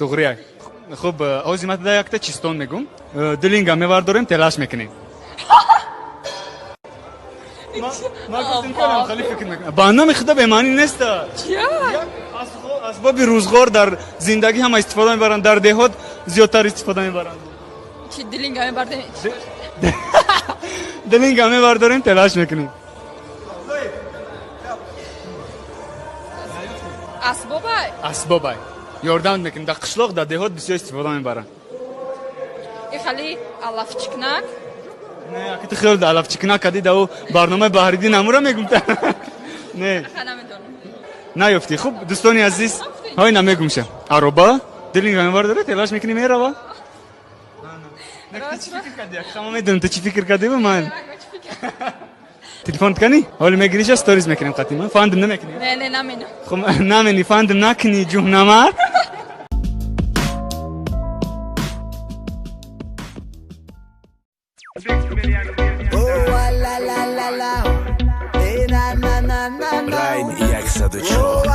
دغري خب اوزي ما تدا يكتا چستون مگم دلینگا مباردوریم تلاش میکنیم ما گفتم کلام خالی فکر میکنم بانم خدا به معنی نیست اسباب روزگار در زندگی هم استفاده میبرن در دهات زیادتر استفاده میبرن چی دلینگا میبردیم دلینگا میباردوریم تلاش میکنیم اسبابای یاردم میکنیم در قشلاق در دهات بسیار استفاده میبرن خالی علافچکنک نه اکی خیلی در علافچکنک کدی دو برنامه بحریدی نمورا میگم نه نه یفتی خوب دوستانی عزیز های نمیگم شه عربا دلینگا میباردوره تلاش میکنیم میره با چی فکر کردی شما میدونم تو چی فکر کردی با من تلفن کنی حالا میگیریش استوریز میکنیم قطعا فاندم نمیکنی نه نمینم خب نمینی فاندم نکنی جون نمار Райн як садочок.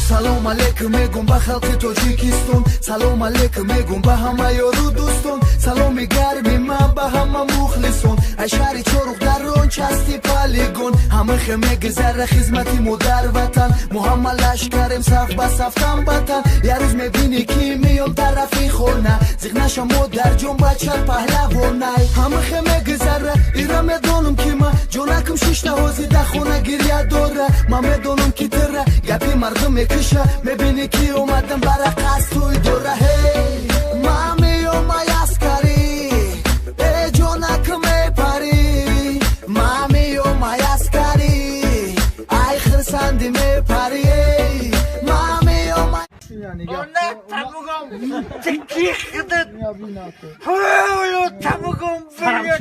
سلام علیکم میگم به خلق تاجیکستان سلام علیکم میگم به همه یارو دوستان سلام گرمی من به همه مخلصان ای شهر چروق در رون چستی پالیگون همه خمه گذر خدمتی مو در وطن محمد لشکرم صف به صفتم بطن یه روز میبینی که میام طرفی خونه زیغنشم مو در جون بچه پهلوانه همه خمه گذر ایران میدونم که من جونکم شیشته هازی در خونه گریه داره من میدونم که تره گپی مردم میکشه میبینی که اومدم برای قصد توی دوره هی مامی و مای اسکری ای جونکم میپری مامی و مای اسکری ای خرسندی میپری مامی و مای Ona tamugam tekikdet. Hoyo tamugam böyle.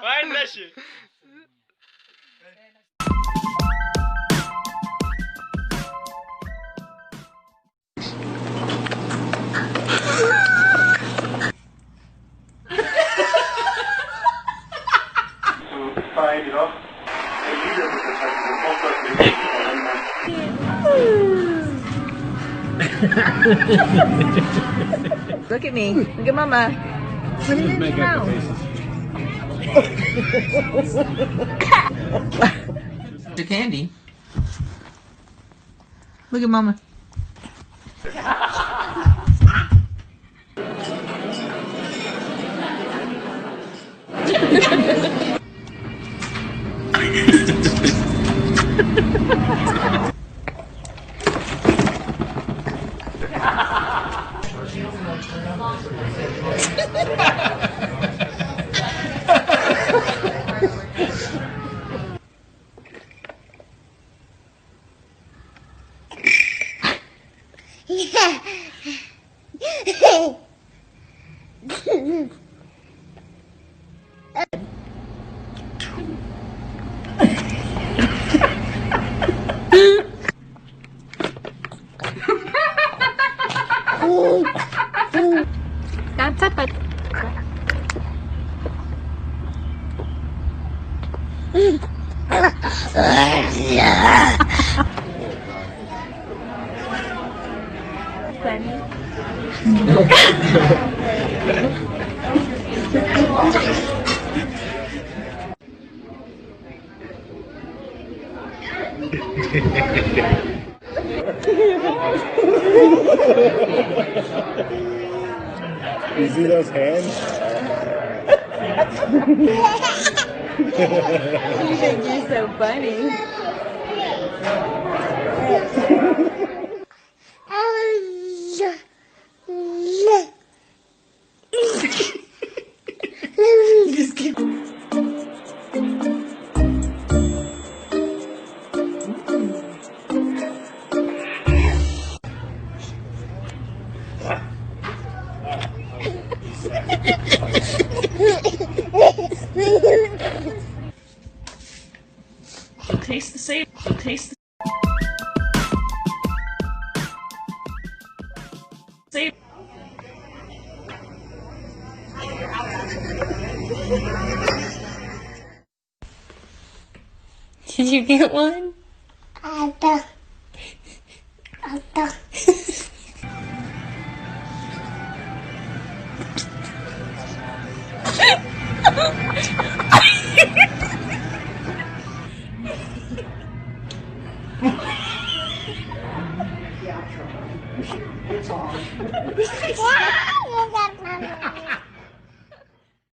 Vay naşı. Look at me. Look at mama. Put it in your mouth. The candy. Look at mama. That's a bit. You see those hands? You think you're so funny. Just keep. Taste the same. Did you get one? Wow!